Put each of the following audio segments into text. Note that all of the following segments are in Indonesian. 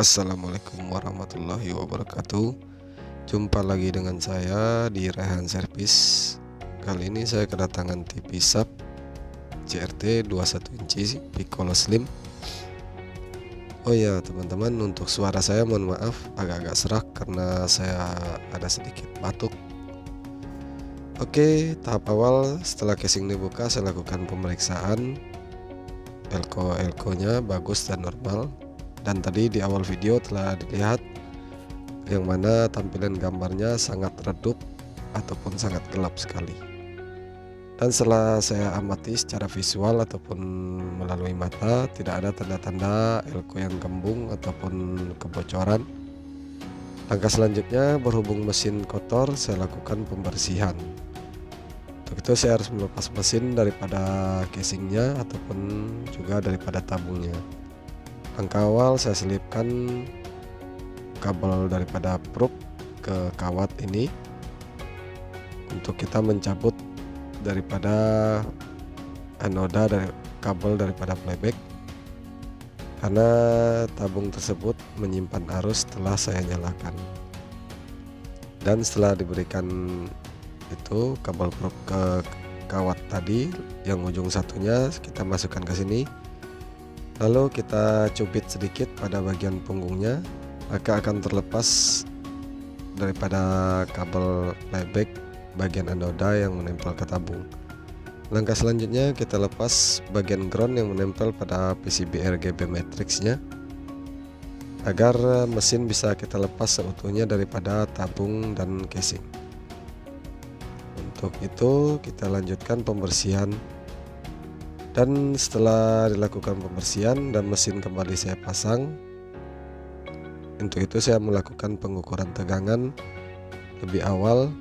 Assalamualaikum warahmatullahi wabarakatuh. Jumpa lagi dengan saya di Rehan Service. Kali ini saya kedatangan TV SAP CRT 21 inci Piccolo Slim. Oh ya teman-teman, untuk suara saya mohon maaf agak-agak serak karena saya ada sedikit batuk. Oke, tahap awal setelah casing dibuka saya lakukan pemeriksaan. Elko nya bagus dan normal. Dan tadi di awal video telah dilihat yang mana tampilan gambarnya sangat redup ataupun sangat gelap sekali. Dan setelah saya amati secara visual ataupun melalui mata, tidak ada tanda-tanda elko yang gembung ataupun kebocoran. Langkah selanjutnya, berhubung mesin kotor, saya lakukan pembersihan. Untuk itu saya harus melepas mesin daripada casingnya ataupun juga daripada tabungnya. Langkah awal saya selipkan kabel daripada probe ke kawat ini untuk kita mencabut daripada anoda dari kabel daripada playback, karena tabung tersebut menyimpan arus setelah saya nyalakan. Dan setelah diberikan itu kabel probe ke kawat tadi, yang ujung satunya kita masukkan ke sini. Lalu kita cubit sedikit pada bagian punggungnya, maka akan terlepas daripada kabel playback bagian anoda yang menempel ke tabung. Langkah selanjutnya kita lepas bagian ground yang menempel pada PCB RGB matrixnya, agar mesin bisa kita lepas seutuhnya daripada tabung dan casing. Untuk itu kita lanjutkan pembersihan. Dan setelah dilakukan pembersihan dan mesin kembali saya pasang, untuk itu saya melakukan pengukuran tegangan lebih awal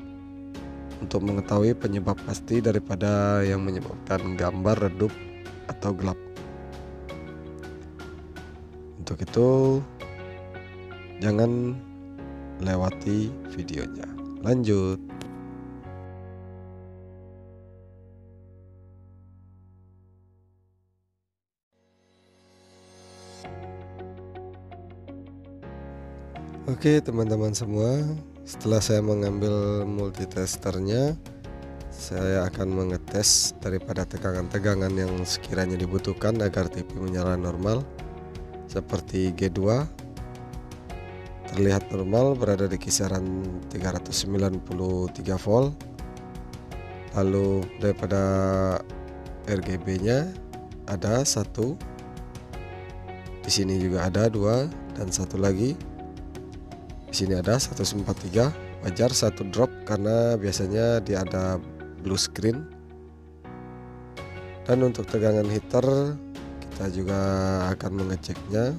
untuk mengetahui penyebab pasti daripada yang menyebabkan gambar redup atau gelap. Untuk itu jangan lewati videonya. Lanjut. Oke teman-teman semua, setelah saya mengambil multitesternya, saya akan mengetes daripada tegangan-tegangan yang sekiranya dibutuhkan agar TV menyala normal. Seperti G2 terlihat normal berada di kisaran 393 volt. Lalu daripada RGB nya ada satu, di sini juga ada dua, dan satu lagi di sini ada 143. Wajar satu drop karena biasanya dia ada blue screen. Dan untuk tegangan heater kita juga akan mengeceknya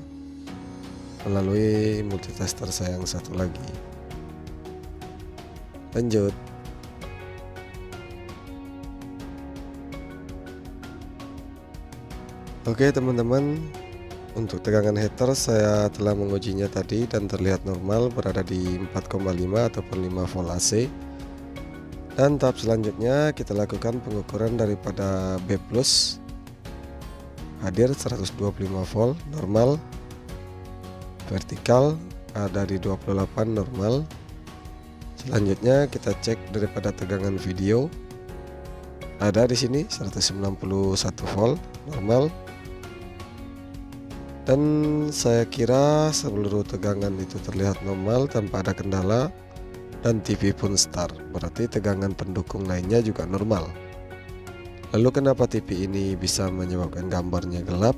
melalui multitester saya yang satu lagi. Lanjut. Oke teman-teman, untuk tegangan heater saya telah mengujinya tadi dan terlihat normal berada di 4,5 ataupun 5 volt AC. Dan tahap selanjutnya kita lakukan pengukuran daripada B+, hadir 125 volt normal, vertikal ada di 28 normal. Selanjutnya kita cek daripada tegangan video, ada di sini 191 volt normal. Dan saya kira seluruh tegangan itu terlihat normal tanpa ada kendala, dan TV pun start, berarti tegangan pendukung lainnya juga normal. Lalu kenapa TV ini bisa menyebabkan gambarnya gelap?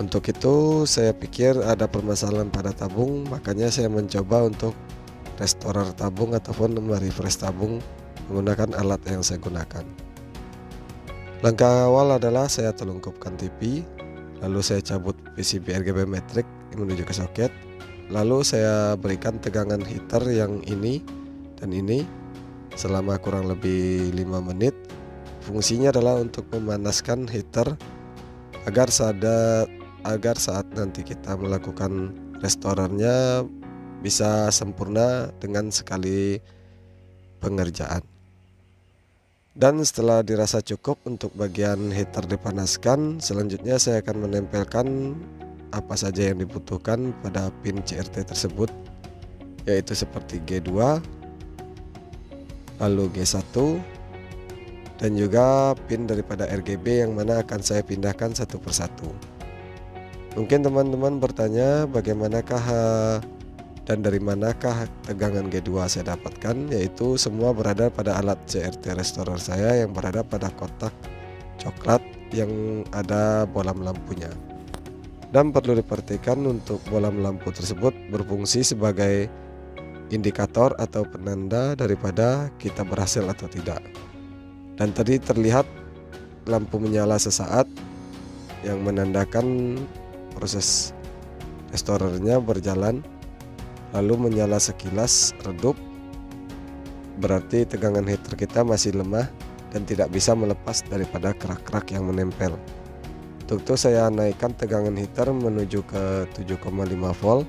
Untuk itu saya pikir ada permasalahan pada tabung, makanya saya mencoba untuk restorer tabung ataupun merefresh tabung menggunakan alat yang saya gunakan. Langkah awal adalah saya telungkupkan TV. Lalu saya cabut PCB RGB matrix menuju ke soket. Lalu saya berikan tegangan heater yang ini dan ini selama kurang lebih 5 menit. Fungsinya adalah untuk memanaskan heater agar saat nanti kita melakukan restorernya bisa sempurna dengan sekali pengerjaan. Dan setelah dirasa cukup untuk bagian heater dipanaskan, selanjutnya saya akan menempelkan apa saja yang dibutuhkan pada pin CRT tersebut, yaitu seperti G2, lalu G1, dan juga pin daripada RGB yang mana akan saya pindahkan satu persatu. Mungkin teman-teman bertanya bagaimanakah dan dari manakah tegangan G2 saya dapatkan, yaitu semua berada pada alat CRT restorer saya yang berada pada kotak coklat yang ada bohlam lampunya. Dan perlu diperhatikan untuk bohlam lampu tersebut berfungsi sebagai indikator atau penanda daripada kita berhasil atau tidak. Dan tadi terlihat lampu menyala sesaat yang menandakan proses restorernya berjalan, lalu menyala sekilas redup, berarti tegangan heater kita masih lemah dan tidak bisa melepas daripada kerak-kerak yang menempel. Untuk itu saya naikkan tegangan heater menuju ke 7,5 volt,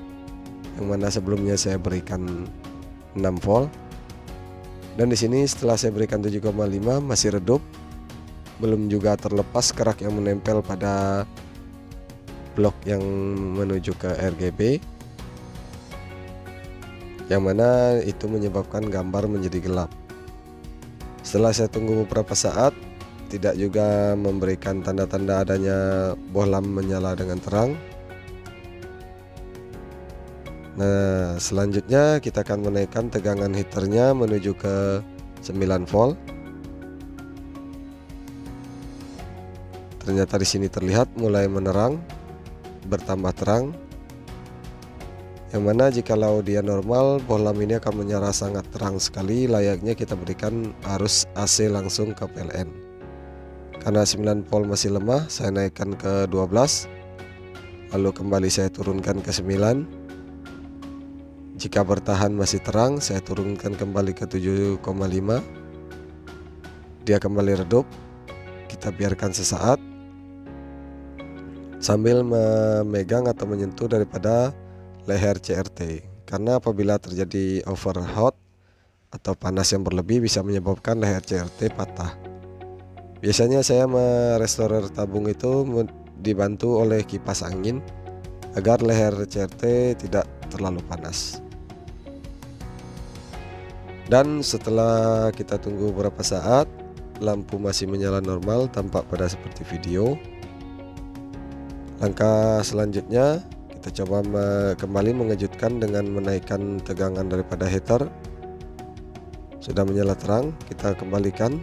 yang mana sebelumnya saya berikan 6 volt. Dan di sini setelah saya berikan 7,5 masih redup, belum juga terlepas kerak yang menempel pada blok yang menuju ke RGB, yang mana itu menyebabkan gambar menjadi gelap. Setelah saya tunggu beberapa saat, tidak juga memberikan tanda-tanda adanya bohlam menyala dengan terang. Nah, selanjutnya kita akan menaikkan tegangan heaternya menuju ke 9 volt. Ternyata di sini terlihat mulai menerang, bertambah terang. Yang mana jikalau dia normal, bohlam ini akan menyala sangat terang sekali, layaknya kita berikan arus AC langsung ke PLN. Karena 9 volt masih lemah, saya naikkan ke 12, lalu kembali saya turunkan ke 9. Jika bertahan masih terang, saya turunkan kembali ke 7,5. Dia kembali redup, kita biarkan sesaat sambil memegang atau menyentuh daripada leher CRT, karena apabila terjadi overhot atau panas yang berlebih bisa menyebabkan leher CRT patah. Biasanya saya merestorer tabung itu dibantu oleh kipas angin agar leher CRT tidak terlalu panas. Dan setelah kita tunggu beberapa saat, lampu masih menyala normal, tampak pada seperti video. Langkah selanjutnya kita coba kembali mengejutkan dengan menaikkan tegangan daripada heater. Sudah menyala terang, kita kembalikan.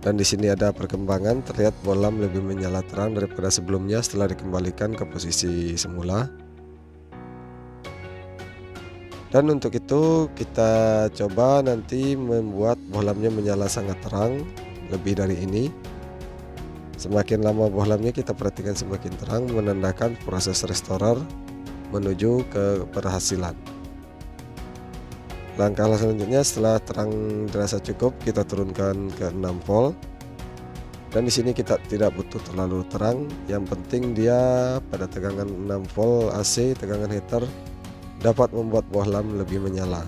Dan di sini ada perkembangan, terlihat bohlam lebih menyala terang daripada sebelumnya setelah dikembalikan ke posisi semula. Dan untuk itu kita coba nanti membuat bohlamnya menyala sangat terang, lebih dari ini. Semakin lama bohlamnya kita perhatikan semakin terang, menandakan proses restorer menuju ke keberhasilan. Langkah selanjutnya setelah terang dirasa cukup, kita turunkan ke 6 volt. Dan di sini kita tidak butuh terlalu terang, yang penting dia pada tegangan 6 volt AC, tegangan heater dapat membuat bohlam lebih menyala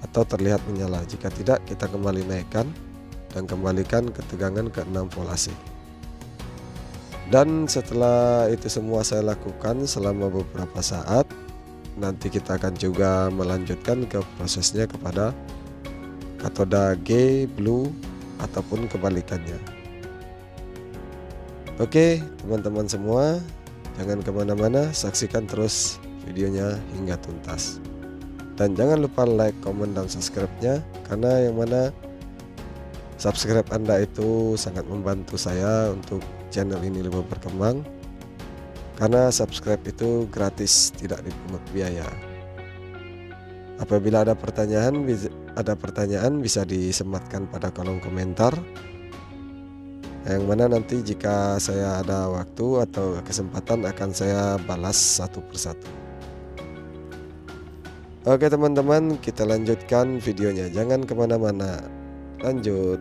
atau terlihat menyala. Jika tidak, kita kembali naikkan dan kembalikan ke tegangan ke 6 volt AC. Dan setelah itu semua saya lakukan selama beberapa saat, nanti kita akan juga melanjutkan ke prosesnya kepada katoda G, blue, ataupun kebalikannya. Oke teman-teman semua, jangan kemana-mana, saksikan terus videonya hingga tuntas. Dan jangan lupa like, komen, dan subscribe-nya, karena yang mana subscribe Anda itu sangat membantu saya untuk channel ini lebih berkembang. Karena subscribe itu gratis, tidak dipungut biaya. Apabila ada pertanyaan bisa disematkan pada kolom komentar, yang mana nanti jika saya ada waktu atau kesempatan akan saya balas satu persatu. Oke teman-teman, kita lanjutkan videonya, jangan kemana-mana, lanjut.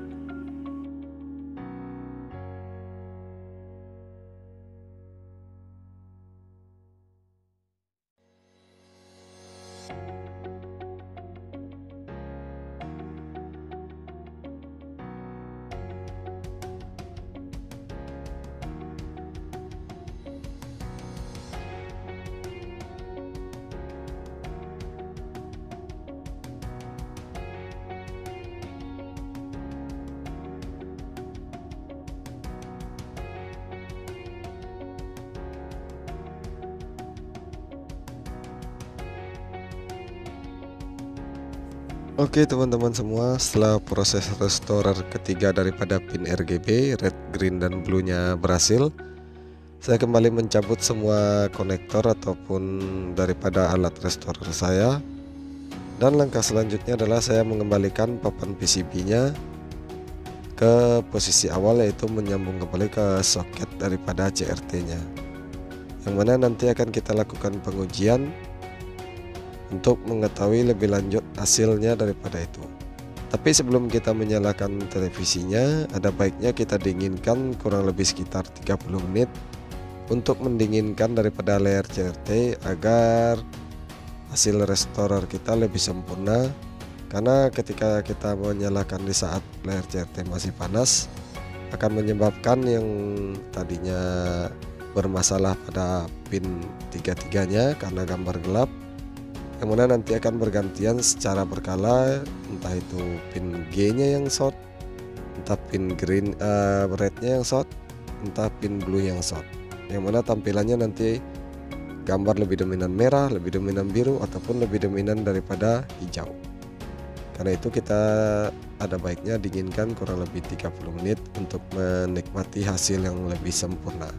Oke teman-teman semua, setelah proses restorer ketiga daripada pin RGB red, green, dan blue-nya berhasil, saya kembali mencabut semua konektor ataupun daripada alat restorer saya. Dan langkah selanjutnya adalah saya mengembalikan papan PCB-nya ke posisi awal, yaitu menyambung kembali ke soket daripada CRT-nya, yang mana nanti akan kita lakukan pengujian untuk mengetahui lebih lanjut hasilnya daripada itu. Tapi sebelum kita menyalakan televisinya, ada baiknya kita dinginkan kurang lebih sekitar 30 menit untuk mendinginkan daripada layar CRT agar hasil restorer kita lebih sempurna. Karena ketika kita menyalakan di saat layar CRT masih panas, akan menyebabkan yang tadinya bermasalah pada pin tiga-tiganya karena gambar gelap, yang mana nanti akan bergantian secara berkala, entah itu pin G-nya yang short, entah pin green red-nya yang short, entah pin blue yang short, yang mana tampilannya nanti gambar lebih dominan merah, lebih dominan biru, ataupun lebih dominan daripada hijau. Karena itu kita ada baiknya dinginkan kurang lebih 30 menit untuk menikmati hasil yang lebih sempurna.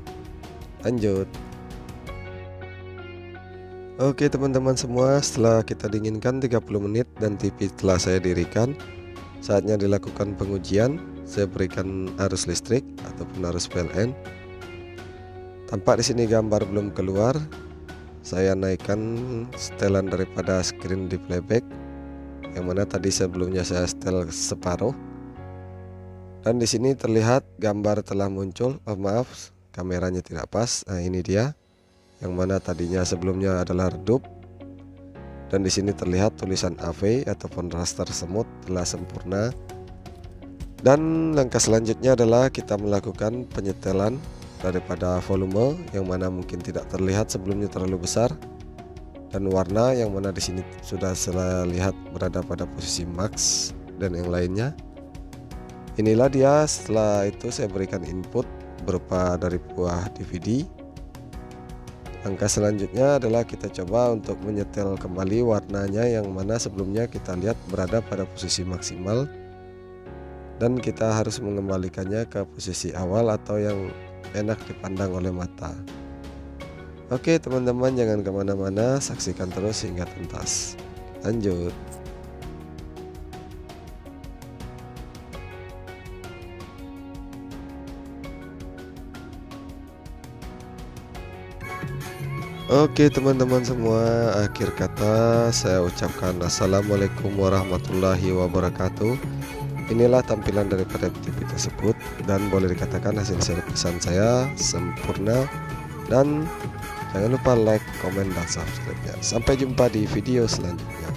Lanjut. Oke teman-teman semua, setelah kita dinginkan 30 menit dan TV telah saya dirikan, saatnya dilakukan pengujian. Saya berikan arus listrik ataupun arus PLN. Tampak di sini gambar belum keluar. Saya naikkan setelan daripada screen di playback, yang mana tadi sebelumnya saya setel separuh. Dan di sini terlihat gambar telah muncul. Maaf, kameranya tidak pas. Nah, ini dia. Yang mana tadinya sebelumnya adalah redup, dan di sini terlihat tulisan AV ataupun raster semut telah sempurna. Dan langkah selanjutnya adalah kita melakukan penyetelan daripada volume, yang mana mungkin tidak terlihat sebelumnya terlalu besar, dan warna yang mana di sini sudah saya lihat berada pada posisi max dan yang lainnya. Inilah dia. Setelah itu saya berikan input berupa dari buah DVD. Langkah selanjutnya adalah kita coba untuk menyetel kembali warnanya, yang mana sebelumnya kita lihat berada pada posisi maksimal, dan kita harus mengembalikannya ke posisi awal atau yang enak dipandang oleh mata. Oke teman-teman, jangan kemana-mana, saksikan terus hingga tuntas. Lanjut. Oke teman-teman semua, akhir kata saya ucapkan assalamualaikum warahmatullahi wabarakatuh. Inilah tampilan daripada TV tersebut, dan boleh dikatakan hasil servisan saya sempurna. Dan jangan lupa like, komen, dan subscribe-nya. Sampai jumpa di video selanjutnya.